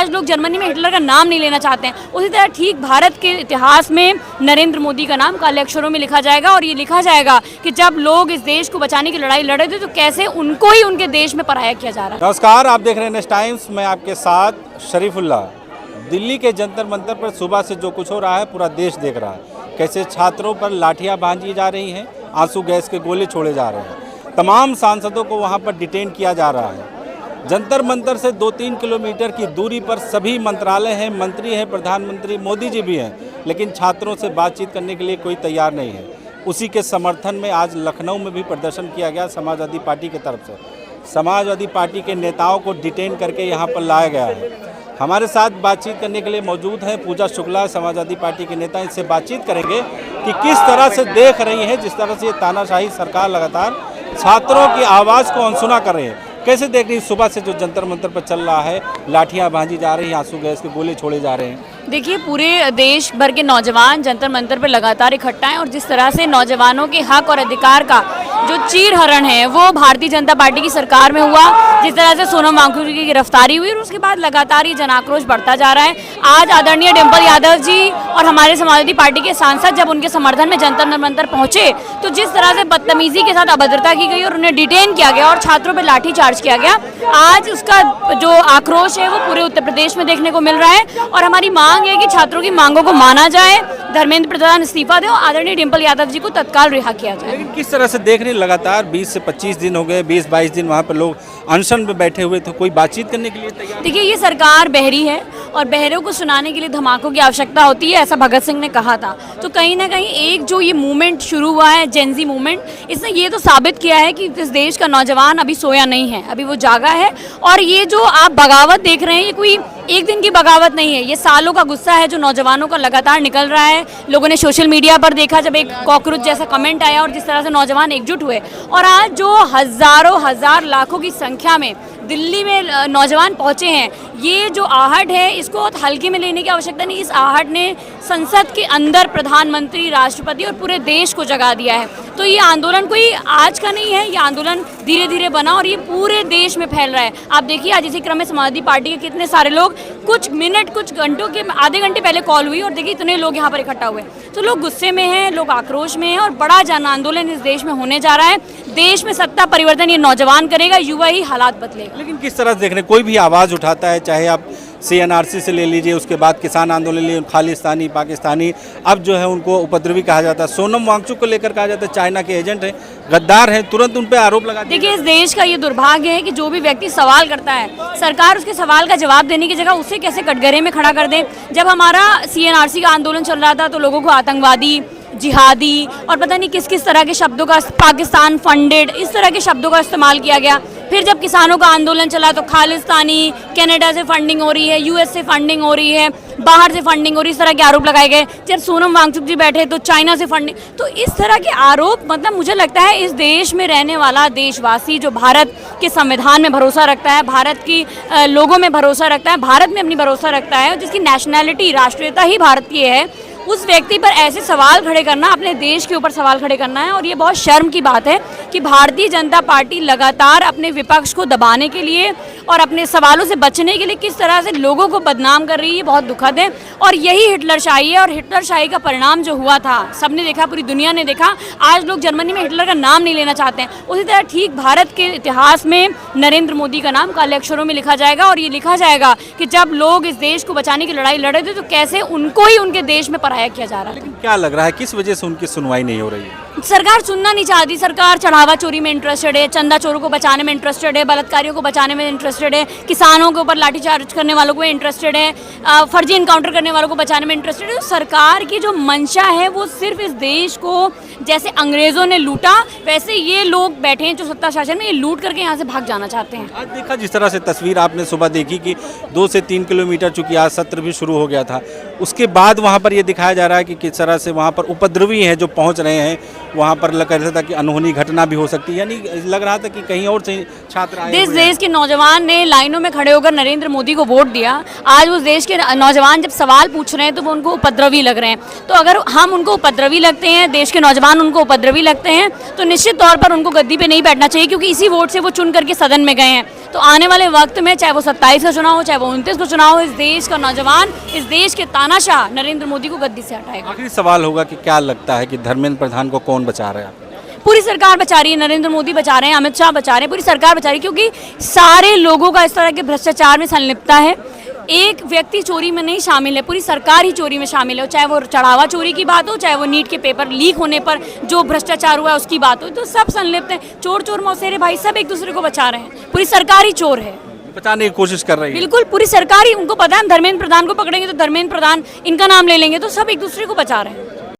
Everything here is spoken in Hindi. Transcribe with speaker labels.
Speaker 1: आज लोग जर्मनी में हिटलर का नाम नहीं लेना चाहते हैं, उसी तरह ठीक भारत के इतिहास में नरेंद्र मोदी का नाम काले अक्षरों में लिखा जाएगा। और ये लिखा जाएगा कि जब लोग इस देश को बचाने की लड़ाई लड़े थे तो कैसे उनको ही उनके देश में पराया किया जा रहा है।
Speaker 2: नमस्कार, आप देख रहे हैं नेक्स्ट टाइम्स। मैं आपके साथ शरीफुल्ला। दिल्ली के जंतर मंतर पर सुबह से जो कुछ हो रहा है पूरा देश देख रहा है। कैसे छात्रों पर लाठियां भांजी जा रही हैं, आंसू गैस के गोले छोड़े जा रहे हैं, तमाम सांसदों को वहां पर डिटेन किया जा रहा है। जंतर मंतर से 2-3 किलोमीटर की दूरी पर सभी मंत्रालय हैं, मंत्री हैं, प्रधानमंत्री मोदी जी भी हैं, लेकिन छात्रों से बातचीत करने के लिए कोई तैयार नहीं है। उसी के समर्थन में आज लखनऊ में भी प्रदर्शन किया गया समाजवादी पार्टी की तरफ से। समाजवादी पार्टी के नेताओं को डिटेन करके यहाँ पर लाया गया है। हमारे साथ बातचीत करने के लिए मौजूद हैं पूजा शुक्ला, समाजवादी पार्टी के नेता। इनसे बातचीत करेंगे कि किस तरह से देख रही है, जिस तरह से ये तानाशाही सरकार लगातार छात्रों की आवाज़ को अनसुना कर रही है, कैसे देख रही है सुबह से जो जंतर मंतर पर चल रहा है, लाठियां भांजी जा रही हैं, आंसू गैस के गोले छोड़े जा रहे हैं।
Speaker 1: देखिए, पूरे देश भर के नौजवान जंतर मंतर पर लगातार इकट्ठा हैं और जिस तरह से नौजवानों के हक और अधिकार का जो चीरहरण है वो भारतीय जनता पार्टी की सरकार में हुआ। जिस तरह से सोनम वांगचुक की गिरफ्तारी हुई और उसके बाद लगातार ये जन आक्रोश बढ़ता जा रहा है। आज आदरणीय डिम्पल यादव जी और हमारे समाजवादी पार्टी के सांसद जब उनके समर्थन में जंतर मंतर पहुंचे तो जिस तरह से बदतमीजी के साथ अभद्रता की गई और उन्हें डिटेन किया गया और छात्रों पर लाठीचार्ज किया गया, आज उसका जो आक्रोश है वो पूरे उत्तर प्रदेश में देखने को मिल रहा है। और हमारी मांग है कि छात्रों की मांगों को माना जाए, धर्मेंद्र प्रधान इस्तीफा दें और आदरणीय डिम्पल यादव जी को तत्काल रिहा किया जाए।
Speaker 2: लेकिन किस तरह से देख रहे हैं, लगातार 20 से 25 दिन हो गए, 20-22 दिन वहाँ पर लोग अनशन में बैठे हुए थे, कोई बातचीत करने के लिए तैयार?
Speaker 1: देखिए, ये सरकार बहरी है और बहरों को सुनाने के लिए धमाकों की आवश्यकता होती है, ऐसा भगत सिंह ने कहा था। तो कहीं ना कहीं एक जो ये मूवमेंट शुरू हुआ है, जेनजी मूवमेंट, इसने ये तो साबित किया है कि इस देश का नौजवान अभी सोया नहीं है, अभी वो जागा है। और ये जो आप बगावत देख रहे हैं, ये कोई एक दिन की बगावत नहीं है, ये सालों का गुस्सा है जो नौजवानों का लगातार निकल रहा है। लोगों ने सोशल मीडिया पर देखा जब एक कॉकरोच जैसा कमेंट आया और जिस तरह से नौजवान एकजुट हुए, और आज जो हजारों हजार लाखों की संख्या में दिल्ली में नौजवान पहुंचे हैं, ये जो आहट है इसको बहुत हल्के में लेने की आवश्यकता नहीं। इस आहट ने संसद के अंदर प्रधानमंत्री, राष्ट्रपति और पूरे देश को जगा दिया है। तो ये आंदोलन कोई आज का नहीं है, ये आंदोलन धीरे धीरे बना और ये पूरे देश में फैल रहा है। आप देखिए, आज इसी क्रम में समाजवादी पार्टी के कितने सारे लोग कुछ मिनट, कुछ घंटों के, आधे घंटे पहले कॉल हुई और देखिए इतने लोग यहाँ पर इकट्ठा हुए। तो लोग गुस्से में हैं, लोग आक्रोश में हैं और बड़ा जन आंदोलन इस देश में होने जा रहा है। देश में सत्ता परिवर्तन ये नौजवान करेगा, युवा ही हालात बदलेगा।
Speaker 2: लेकिन किस तरह से देख रहे हैं, कोई भी आवाज़ उठाता है, चाहे आप CNRC से ले लीजिए, उसके बाद किसान आंदोलन ले, खालिस्तानी, पाकिस्तानी, अब जो है उनको उपद्रवी कहा जाता है। सोनम वांगचुक को लेकर कहा जाता है चाइना के एजेंट हैं, गद्दार हैं, तुरंत उन पर आरोप लगा।
Speaker 1: देखिए, इस देश का ये दुर्भाग्य है कि जो भी व्यक्ति सवाल करता है, सरकार उसके सवाल का जवाब देने की जगह उसे कैसे कटघरे में खड़ा कर दे। जब हमारा CNRC का आंदोलन चल रहा था तो लोगों को आतंकवादी, जिहादी और पता नहीं किस किस तरह के शब्दों का, पाकिस्तान फंडेड, इस तरह के शब्दों का इस्तेमाल किया गया। फिर जब किसानों का आंदोलन चला तो खालिस्तानी, कनाडा से फंडिंग हो रही है, US से फंडिंग हो रही है, बाहर से फंडिंग हो रही है, इस तरह के आरोप लगाए गए। जब सोनम वांगचुक जी बैठे तो चाइना से फंडिंग, तो इस तरह के आरोप, मतलब मुझे लगता है इस देश में रहने वाला देशवासी जो भारत के संविधान में भरोसा रखता है, भारत की लोगों में भरोसा रखता है, भारत में अपनी भरोसा रखता है, जिसकी नेशनैलिटी, राष्ट्रीयता ही भारत की है, उस व्यक्ति पर ऐसे सवाल खड़े करना, अपने देश के ऊपर सवाल खड़े करना है। और ये बहुत शर्म की बात है कि भारतीय जनता पार्टी लगातार अपने विपक्ष को दबाने के लिए और अपने सवालों से बचने के लिए किस तरह से लोगों को बदनाम कर रही है, बहुत दुखद है। और यही हिटलरशाही है और हिटलरशाही का परिणाम जो हुआ था सबने देखा, पूरी दुनिया ने देखा। आज लोग जर्मनी में हिटलर का नाम नहीं लेना चाहते हैं, उसी तरह ठीक भारत के इतिहास में नरेंद्र मोदी का नाम काले अक्षरों में लिखा जाएगा। और ये लिखा जाएगा कि जब लोग इस देश को बचाने की लड़ाई लड़े थे तो कैसे उनको ही उनके देश में पराया किया जा रहा है।
Speaker 2: लेकिन क्या लग रहा है, किस वजह से उनकी सुनवाई नहीं हो रही है?
Speaker 1: सरकार सुनना नहीं चाहती। सरकार चढ़ावा चोरी में इंटरेस्टेड है, चंदा चोरों को बचाने में इंटरेस्टेड है, बलात्कारियों को बचाने में इंटरेस्टेड है, किसानों के ऊपर लाठीचार्ज करने वालों को इंटरेस्टेड है, फर्जी इनकाउंटर करने वालों को बचाने में इंटरेस्टेड है। सरकार की जो मंशा है वो सिर्फ इस देश को जैसे अंग्रेजों ने लूटा वैसे ये लोग बैठे हैं जो सत्ता शासन में, ये लूट करके यहाँ से भाग जाना चाहते हैं।
Speaker 2: आज देखा जिस तरह से तस्वीर आपने सुबह देखी कि 2 से 3 किलोमीटर, चूंकि आज सत्र भी शुरू हो गया था, उसके बाद वहाँ पर ये दिखाया जा रहा है कि किस तरह से वहाँ पर उपद्रवी हैं जो पहुँच रहे हैं, वहाँ पर लग रहा था कि अनहोनी घटना भी हो सकती है, यानी लग रहा था कि कहीं और से छात्र आए
Speaker 1: देश
Speaker 2: हुए हैं।
Speaker 1: देश के नौजवान ने लाइनों में खड़े होकर नरेंद्र मोदी को वोट दिया। आज उस देश के नौजवान जब सवाल पूछ रहे हैं तो वो उनको उपद्रवी लग रहे हैं। तो अगर हम उनको उपद्रवी लगते हैं, देश के नौजवान उनको उपद्रवी लगते हैं, तो निश्चित तौर पर उनको गद्दी पे नहीं बैठना चाहिए, क्योंकि इसी वोट से वो चुन करके सदन में गए हैं। तो आने वाले वक्त में चाहे वो 27 का चुनाव हो, चाहे वो 29 का चुनाव हो, इस देश का नौजवान, इस देश के तानाशाह नरेंद्र मोदी को गद्दी से हटाएगा।
Speaker 2: आखिरी सवाल होगा कि क्या लगता है कि धर्मेंद्र प्रधान को कौन बचा रहा है आपको?
Speaker 1: पूरी सरकार बचा रही है, नरेंद्र मोदी बचा रहे हैं, अमित शाह बचा रहे हैं, पूरी सरकार बचा रही है, क्योंकि सारे लोगों का इस तरह के भ्रष्टाचार में संलिप्तता है। एक व्यक्ति चोरी में नहीं शामिल है, पूरी सरकार ही चोरी में शामिल है। चाहे वो चढ़ावा चोरी की बात हो, चाहे वो नीट के पेपर लीक होने पर जो भ्रष्टाचार हुआ है उसकी बात हो, तो सब संलिप्त हैं। चोर चोर मौसेरे भाई सब एक दूसरे को बचा रहे हैं। पूरी सरकार ही चोर है,
Speaker 2: बचाने की कोशिश कर रही है।
Speaker 1: बिल्कुल पूरी सरकार ही। उनको पता है धर्मेंद्र प्रधान को पकड़ेंगे तो धर्मेंद्र प्रधान इनका नाम ले लेंगे, तो सब एक दूसरे को बचा रहे हैं।